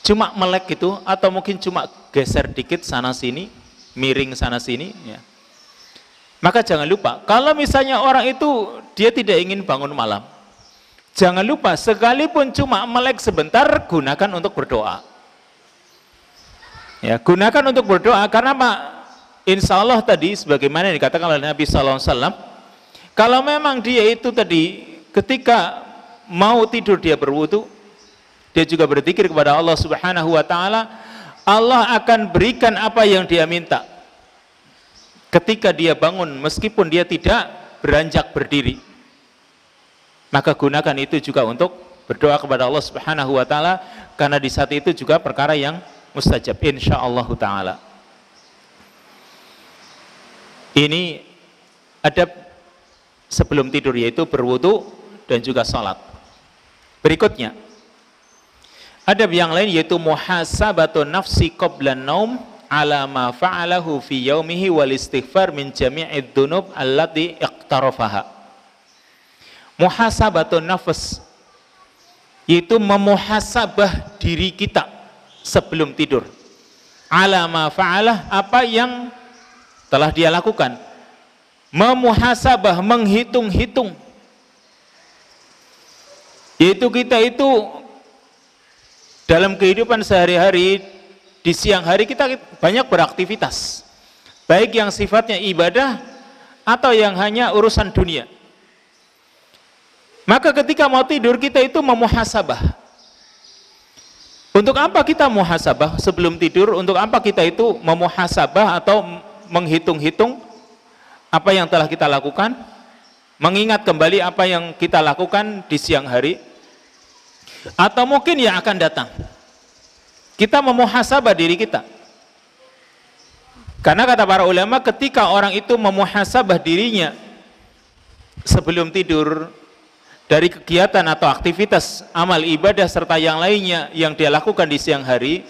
cuma melek gitu, atau mungkin cuma geser dikit sana sini, miring sana sini, ya. Maka jangan lupa, kalau misalnya orang itu dia tidak ingin bangun malam, jangan lupa sekalipun cuma melek sebentar, gunakan untuk berdoa. Ya, gunakan untuk berdoa, karena apa? Insya Allah tadi sebagaimana yang dikatakan oleh Nabi SAW, kalau memang dia itu tadi ketika mau tidur dia berwudu, dia juga berzikir kepada Allah Subhanahu wa ta'ala, Allah akan berikan apa yang dia minta ketika dia bangun, meskipun dia tidak beranjak berdiri. Maka gunakan itu juga untuk berdoa kepada Allah Subhanahu wa ta'ala, karena di saat itu juga perkara yang mustajab insyaallah ta'ala. Ini adab sebelum tidur, yaitu berwudu dan juga sholat. Berikutnya adab yang lain yaitu muhasabatun nafsi qablan naum ala ma fa'alahu fi yaumihi wal istighfar min jami'id dzunub allati iqtarafaha. Muhasabatun nafs yaitu memuhasabah diri kita sebelum tidur, ala ma fa'alah, apa yang telah dia lakukan, memuhasabah, menghitung-hitung, yaitu kita itu dalam kehidupan sehari-hari, di siang hari kita banyak beraktivitas, baik yang sifatnya ibadah atau yang hanya urusan dunia. Maka ketika mau tidur kita itu memuhasabah. Untuk apa kita muhasabah sebelum tidur? Untuk apa kita itu memuhasabah atau menghitung-hitung apa yang telah kita lakukan, mengingat kembali apa yang kita lakukan di siang hari atau mungkin yang akan datang? Kita memuhasabah diri kita, karena kata para ulama, ketika orang itu memuhasabah dirinya sebelum tidur dari kegiatan atau aktivitas amal ibadah serta yang lainnya yang dia lakukan di siang hari,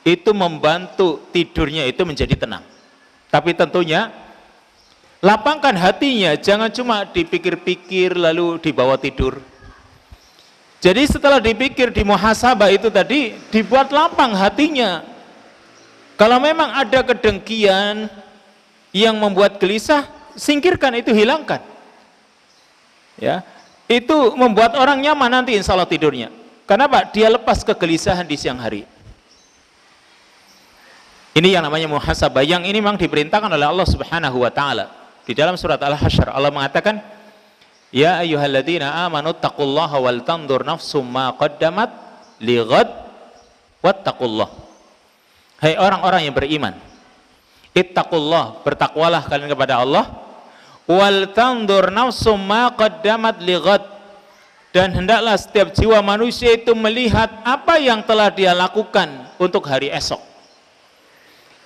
itu membantu tidurnya itu menjadi tenang. Tapi tentunya lapangkan hatinya, jangan cuma dipikir-pikir lalu dibawa tidur. Jadi setelah dipikir, di muhasabah itu tadi, dibuat lapang hatinya. Kalau memang ada kedengkian yang membuat gelisah, singkirkan itu, hilangkan. Ya, itu membuat orang nyaman nanti insya Allah tidurnya. Kenapa? Dia lepas kegelisahan di siang hari. Ini yang namanya muhasabah. Yang ini memang diperintahkan oleh Allah Subhanahu wa ta'ala. Di dalam surat Al-Hasyr Allah mengatakan, Ya ayyuhalladzina amanu taqullaha wal tandur nafsum ma qaddamat lighad wattaqullah. Hai orang-orang yang beriman, ittaqullah, bertakwalah kalian kepada Allah, wal tandur nafsum ma qaddamat lighad, dan hendaklah setiap jiwa manusia itu melihat apa yang telah dia lakukan untuk hari esok,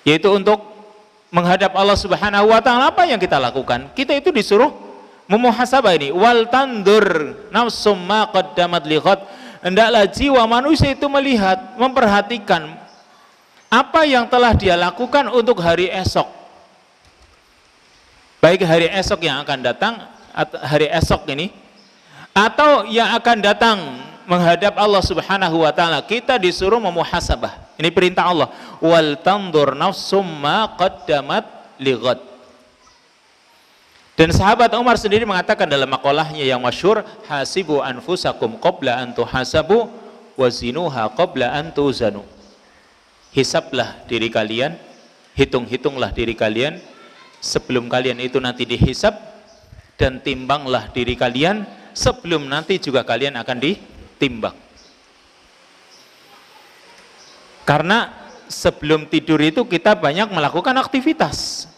yaitu untuk menghadap Allah Subhanahu wa taala. Apa yang kita lakukan? Kita itu disuruh memuhasabah ini, wal tandur nafsum ma qaddamat lighad, hendaklah jiwa manusia itu melihat, memperhatikan apa yang telah dia lakukan untuk hari esok, baik hari esok yang akan datang, hari esok ini, atau yang akan datang menghadap Allah Subhanahu wa taala. Kita disuruh memuhasabah. Ini perintah Allah, wal tandur nafsum ma qaddamat lighad. Dan sahabat Umar sendiri mengatakan dalam makalahnya yang masyhur, hasibu anfusakum qabla an tuhasabu wazinuha qabla an tuzanu. Hisablah diri kalian, hitung-hitunglah diri kalian sebelum kalian itu nanti dihisab, dan timbanglah diri kalian sebelum nanti juga kalian akan ditimbang. Karena sebelum tidur itu kita banyak melakukan aktivitas,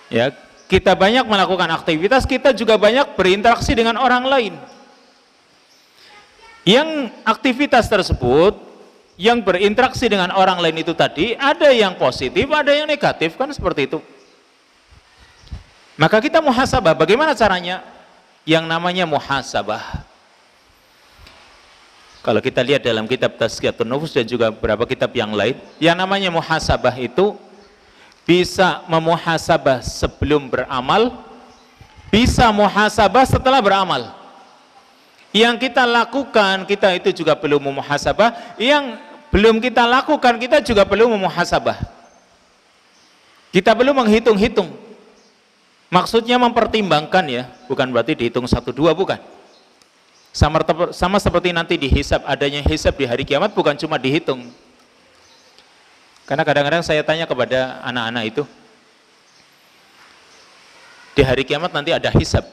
ya, kita banyak melakukan aktivitas, kita juga banyak berinteraksi dengan orang lain. Yang aktivitas tersebut, yang berinteraksi dengan orang lain itu tadi, ada yang positif, ada yang negatif, kan seperti itu. Maka kita muhasabah. Bagaimana caranya? Yang namanya muhasabah, kalau kita lihat dalam kitab Tazkiyatun Nufus dan juga beberapa kitab yang lain, yang namanya muhasabah itu bisa memuhasabah sebelum beramal, bisa muhasabah setelah beramal. Yang kita lakukan, kita itu juga perlu memuhasabah. Yang belum kita lakukan, kita juga perlu memuhasabah. Kita perlu menghitung-hitung. Maksudnya mempertimbangkan, ya, bukan berarti dihitung 1, 2, bukan. Sama seperti nanti dihisab, adanya hisab di hari kiamat bukan cuma dihitung. Karena kadang-kadang saya tanya kepada anak-anak itu, di hari kiamat nanti ada hisab.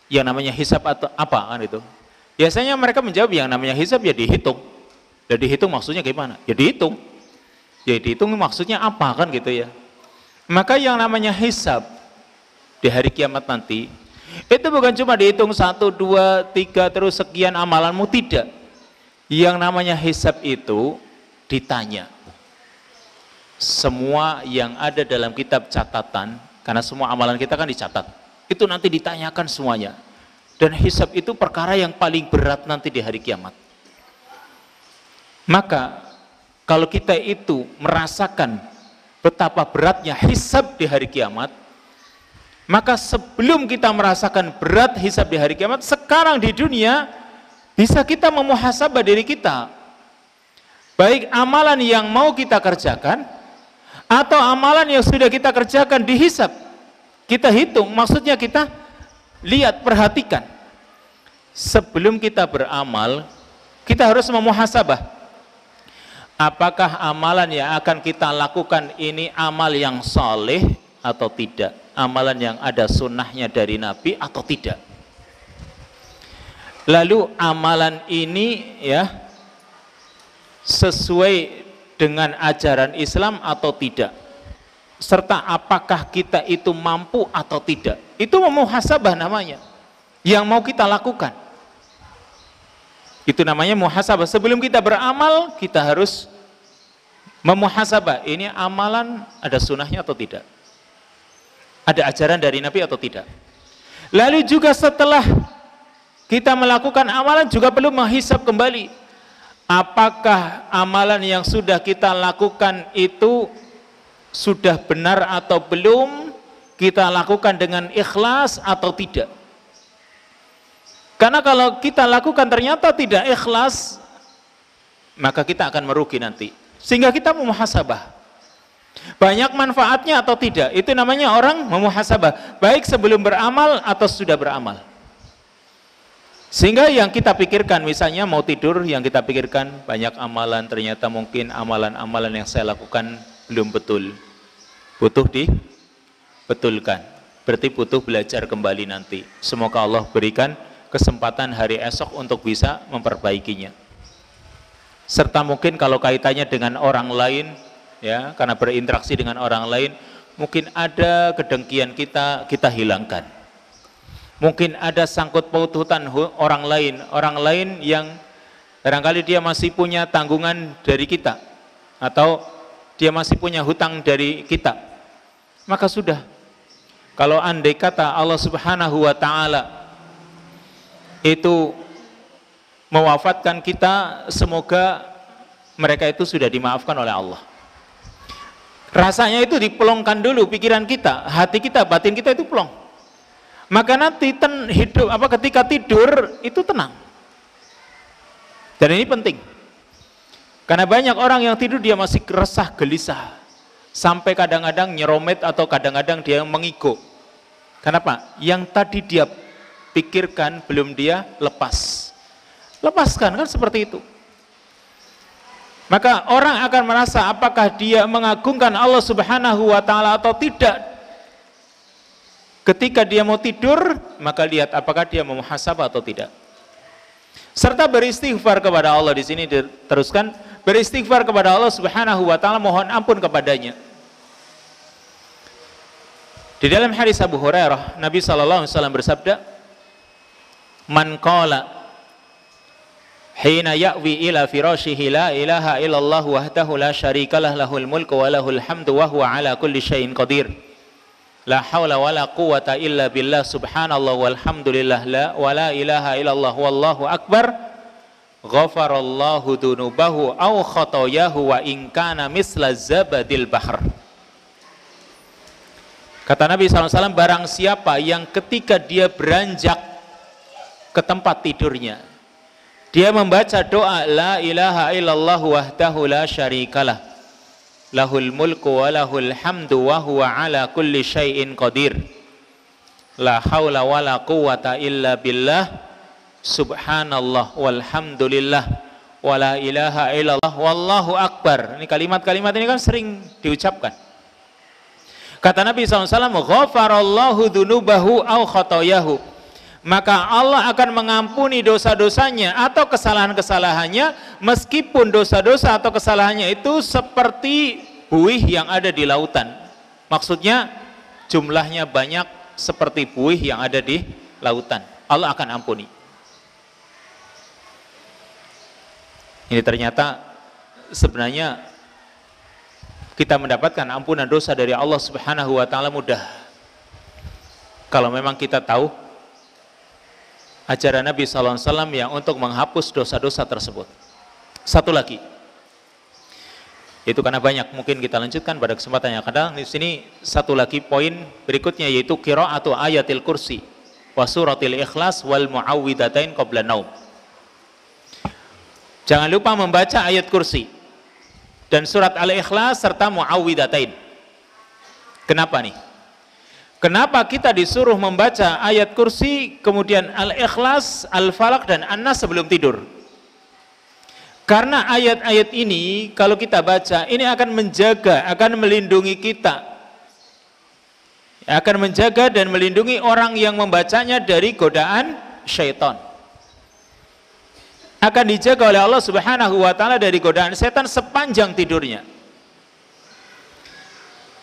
Yang namanya hisab atau apa kan itu? Biasanya mereka menjawab yang namanya hisab ya dihitung. Dan dihitung maksudnya gimana? Ya dihitung. Ya dihitung maksudnya apa kan gitu ya. Maka yang namanya hisab di hari kiamat nanti itu bukan cuma dihitung 1, 2, 3 terus sekian amalanmu, tidak. Yang namanya hisab itu ditanya. Semua yang ada dalam kitab catatan, karena semua amalan kita kan dicatat, itu nanti ditanyakan semuanya. Dan hisab itu perkara yang paling berat nanti di hari kiamat. Maka kalau kita itu merasakan betapa beratnya hisab di hari kiamat, maka sebelum kita merasakan berat hisab di hari kiamat, sekarang di dunia bisa kita memuhasabah diri kita, baik amalan yang mau kita kerjakan atau amalan yang sudah kita kerjakan dihisab. Kita hitung, maksudnya kita lihat, perhatikan. Sebelum kita beramal, kita harus memuhasabah. Apakah amalan yang akan kita lakukan ini amal yang soleh atau tidak? Amalan yang ada sunnahnya dari Nabi atau tidak? Lalu amalan ini ya sesuai dengan ajaran Islam atau tidak? Serta apakah kita itu mampu atau tidak? Itu memuhasabah namanya, yang mau kita lakukan. Itu namanya muhasabah. Sebelum kita beramal, kita harus memuhasabah. Ini amalan ada sunnahnya atau tidak? Ada ajaran dari Nabi atau tidak? Lalu juga setelah kita melakukan amalan juga perlu menghisab kembali. Apakah amalan yang sudah kita lakukan itu sudah benar atau belum? Kita lakukan dengan ikhlas atau tidak? Karena kalau kita lakukan ternyata tidak ikhlas, maka kita akan merugi nanti. Sehingga kita memuhasabah. Banyak manfaatnya atau tidak? Itu namanya orang memuhasabah. Baik sebelum beramal atau sudah beramal. Sehingga yang kita pikirkan, misalnya mau tidur, yang kita pikirkan banyak amalan, ternyata mungkin amalan-amalan yang saya lakukan belum betul. Butuh dibetulkan. berarti butuh belajar kembali nanti. Semoga Allah berikan kesempatan hari esok untuk bisa memperbaikinya. Serta mungkin kalau kaitannya dengan orang lain, ya, karena berinteraksi dengan orang lain, mungkin ada kedengkian kita hilangkan. Mungkin ada sangkut pautan orang lain yang barangkali dia masih punya tanggungan dari kita, atau dia masih punya hutang dari kita. Maka sudah, kalau andai kata Allah Subhanahu wa Ta'ala itu mewafatkan kita, semoga mereka itu sudah dimaafkan oleh Allah. Rasanya itu dipelongkan dulu pikiran kita, hati kita, batin kita itu pelong. Maka nanti ketika tidur itu tenang. Dan ini penting. Karena banyak orang yang tidur dia masih resah, gelisah. Sampai kadang-kadang nyeromet atau kadang-kadang dia mengigo. Kenapa? Yang tadi dia pikirkan belum dia lepas. Lepaskan, kan seperti itu. Maka orang akan merasa apakah dia mengagungkan Allah Subhanahu wa Ta'ala atau tidak. Ketika dia mau tidur, maka lihat apakah dia memuhasabah atau tidak. Serta beristighfar kepada Allah. Di sini diteruskan, beristighfar kepada Allah Subhanahu wa Ta'ala, mohon ampun kepadanya. Di dalam hadis Abu Hurairah, Nabi sallallahu alaihi wasallam bersabda, "Man qala hina ya'wi ila firashihi la ilaha illallah wahdahu la syarikalah lahul mulku wa lahul hamdu wa huwa ala kulli syai'in qadir. La haula wa la quwwata illa billah subhanallah walhamdulillah wa la ilaha illallah wallahu akbar. Ghafarallahu dunubahu aw khatayahu wa in kana misla zabadil bahr." Kata Nabi SAW, barang siapa yang ketika dia beranjak ke tempat tidurnya, dia membaca doa la ilaha illallah wahdahu la syarikalah lahul mulku wa lahul hamdu wa huwa ala kulli syai'in qadir, la haula wa la quwwata illa billah subhanallah walhamdulillah wa la ilaha illallah wallahu akbar. Ini kalimat-kalimat ini kan sering diucapkan. Kata Nabi SAW, ghafarallahu dunubahu au khotoyahu, maka Allah akan mengampuni dosa-dosanya atau kesalahan-kesalahannya, meskipun dosa-dosa atau kesalahannya itu seperti buih yang ada di lautan. Maksudnya jumlahnya banyak seperti buih yang ada di lautan, Allah akan ampuni. Ini ternyata sebenarnya kita mendapatkan ampunan dosa dari Allah Subhanahu wa Ta'ala mudah, kalau memang kita tahu ajaran Nabi SAW yang untuk menghapus dosa-dosa tersebut. Satu lagi, itu karena banyak, mungkin kita lanjutkan pada kesempatan yang akan datang. Di sini satu lagi poin berikutnya, yaitu qiraatu ayatil kursi wa suratil ikhlas wal muawwidatain qabla naum. Jangan lupa membaca ayat kursi dan surat Al-Ikhlas serta Muawwidatain. Kenapa nih? Kenapa kita disuruh membaca ayat kursi, kemudian Al-Ikhlas, Al-Falaq dan An-Nas sebelum tidur? Karena ayat-ayat ini kalau kita baca, ini akan menjaga, akan melindungi kita. Akan menjaga dan melindungi orang yang membacanya dari godaan syaitan. Akan dijaga oleh Allah Subhanahu wa Ta'ala dari godaan setan sepanjang tidurnya.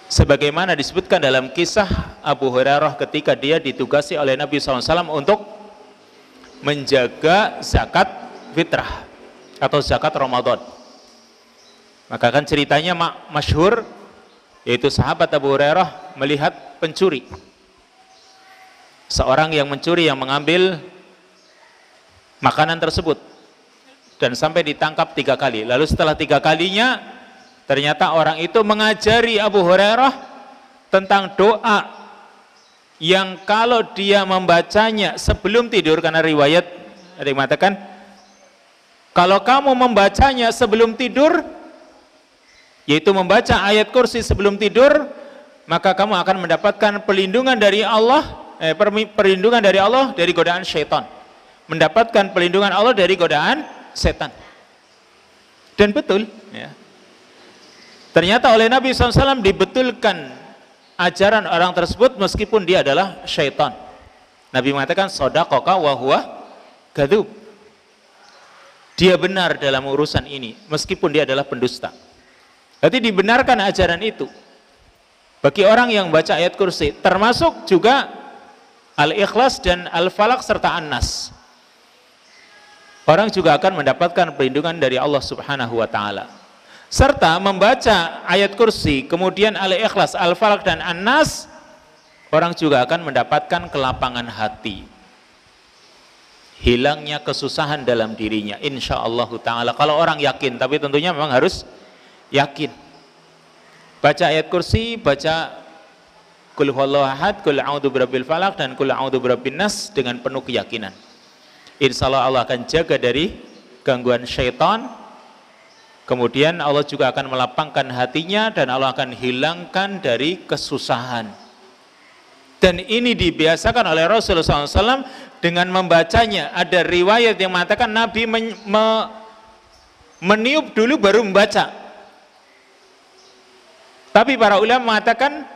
Sebagaimana disebutkan dalam kisah Abu Hurairah ketika dia ditugasi oleh Nabi SAW untuk menjaga zakat fitrah atau zakat Ramadan. Maka kan ceritanya masyhur, yaitu sahabat Abu Hurairah melihat pencuri. Seorang yang mencuri, yang mengambil makanan tersebut, dan sampai ditangkap 3 kali. Lalu setelah 3 kalinya, ternyata orang itu mengajari Abu Hurairah tentang doa yang kalau dia membacanya sebelum tidur, karena riwayat ada yang mengatakan, kalau kamu membacanya sebelum tidur, yaitu membaca ayat kursi sebelum tidur, maka kamu akan mendapatkan perlindungan dari Allah, perlindungan dari Allah dari godaan syaitan. Mendapatkan perlindungan Allah dari godaan setan. Dan betul, ya. Ternyata oleh Nabi SAW dibetulkan ajaran orang tersebut meskipun dia adalah syaitan. Nabi mengatakan shadaqaka wa huwa kadzub. Dia benar dalam urusan ini meskipun dia adalah pendusta. Berarti dibenarkan ajaran itu bagi orang yang baca ayat kursi, termasuk juga Al-Ikhlas dan Al-Falaq serta An-Nas. Orang juga akan mendapatkan perlindungan dari Allah Subhanahu wa taala. Serta membaca ayat kursi, kemudian Al-Ikhlas, Al-Falaq dan An-Nas, orang juga akan mendapatkan kelapangan hati. Hilangnya kesusahan dalam dirinya, insyaallah taala. Kalau orang yakin, tapi tentunya memang harus yakin. Baca ayat kursi, baca Qul huwallahu ahad, Qul a'udzu birabbil falaq dan Qul a'udzu birabbin nas dengan penuh keyakinan. Insyaallah Allah akan jaga dari gangguan syaitan. Kemudian Allah juga akan melapangkan hatinya dan Allah akan hilangkan dari kesusahan. Dan ini dibiasakan oleh Rasulullah SAW dengan membacanya. Ada riwayat yang mengatakan Nabi meniup dulu baru membaca. Tapi para ulama mengatakan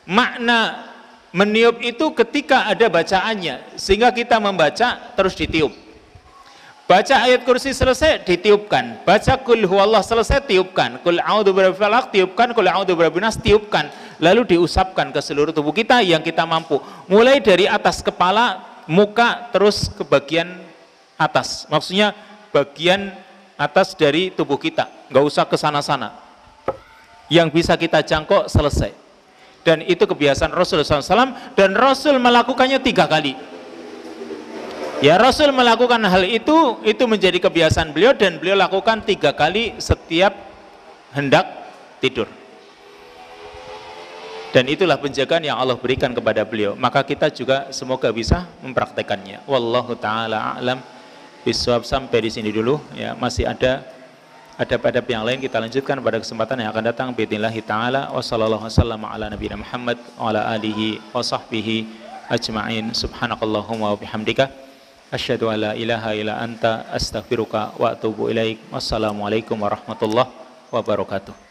makna meniup itu ketika ada bacaannya, sehingga kita membaca terus ditiup. Baca ayat kursi selesai ditiupkan, baca Qul huwallah selesai tiupkan, Qul a'udzu birabbil falaq tiupkan, Qul a'udzu birabbin nas tiupkan, lalu diusapkan ke seluruh tubuh kita yang kita mampu, mulai dari atas kepala, muka, terus ke bagian atas, maksudnya bagian atas dari tubuh kita, nggak usah ke sana-sana, yang bisa kita jangkau selesai. Dan itu kebiasaan Rasulullah SAW, dan Rasul melakukannya 3 kali. Ya, Rasul melakukan hal itu menjadi kebiasaan beliau, dan beliau lakukan 3 kali setiap hendak tidur. Dan itulah penjagaan yang Allah berikan kepada beliau. Maka kita juga semoga bisa mempraktekannya. Wallahu taala a'lam bishawab. Sampai di sini dulu ya, masih ada adab-adab yang lain kita lanjutkan pada kesempatan yang akan datang. Biidznillah taala. Wassallallahu wasallam ala nabiyina Muhammad wa ala alihi wa sahbihi ajma'in. Subhanakallahumma wa bihamdika asyhadu an la ilaha illa anta astaghfiruka wa atubu ilaik. Wassalamualaikum warahmatullahi wabarakatuh.